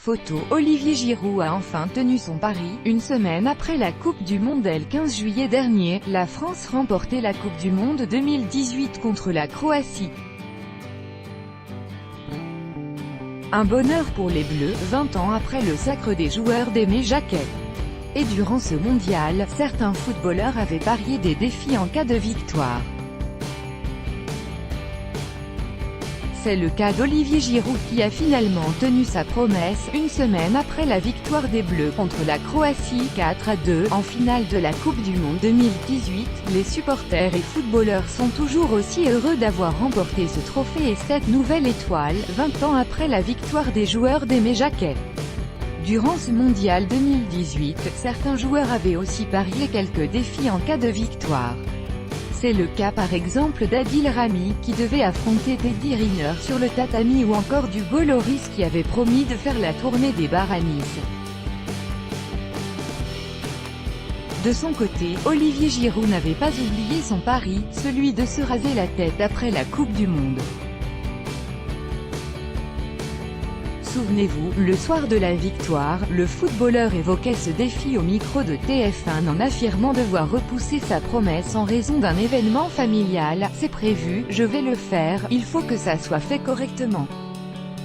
Photo, Olivier Giroud a enfin tenu son pari. Une semaine après la Coupe du Monde le 15 juillet dernier, la France remportait la Coupe du Monde 2018 contre la Croatie. Un bonheur pour les Bleus, 20 ans après le sacre des joueurs d'Aimé Jacquet. Et durant ce mondial, certains footballeurs avaient parié des défis en cas de victoire. C'est le cas d'Olivier Giroud qui a finalement tenu sa promesse, une semaine après la victoire des Bleus contre la Croatie 4-2 en finale de la Coupe du Monde 2018. Les supporters et footballeurs sont toujours aussi heureux d'avoir remporté ce trophée et cette nouvelle étoile, 20 ans après la victoire des joueurs d'Aimé Jacquet. Durant ce mondial 2018, certains joueurs avaient aussi parié quelques défis en cas de victoire. C'est le cas par exemple d'Adil Rami, qui devait affronter Teddy Riner sur le tatami ou encore d'Hugo Lloris qui avait promis de faire la tournée des bars à Nice. De son côté, Olivier Giroud n'avait pas oublié son pari, celui de se raser la tête après la Coupe du Monde. Souvenez-vous, le soir de la victoire, le footballeur évoquait ce défi au micro de TF1 en affirmant devoir repousser sa promesse en raison d'un événement familial. C'est prévu, je vais le faire, il faut que ça soit fait correctement.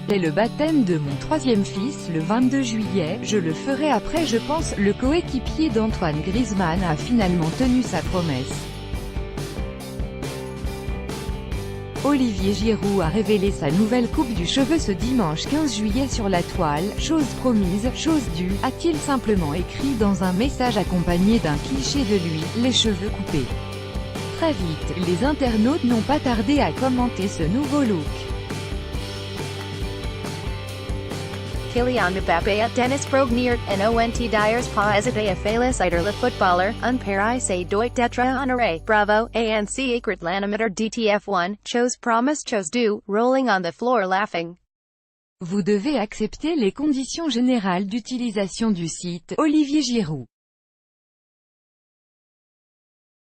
C'est le baptême de mon troisième fils le 22 juillet, je le ferai après je pense. Le coéquipier d'Antoine Griezmann a finalement tenu sa promesse. Olivier Giroud a révélé sa nouvelle coupe du cheveu ce dimanche 15 juillet sur la toile. Chose promise, chose due, a-t-il simplement écrit dans un message accompagné d'un cliché de lui, les cheveux coupés. Très vite, les internautes n'ont pas tardé à commenter ce nouveau look. Kylian Mbappé at Dennis Brogniart, NONT Dyers Paisate Afalis Iderla Footballer, Unparise Deut Detra Honore, Bravo, ANC Ikrit Lanimeter DTF1, chose promise chose due, rolling on the floor laughing. Vous devez accepter les conditions générales d'utilisation du site Olivier Giroud.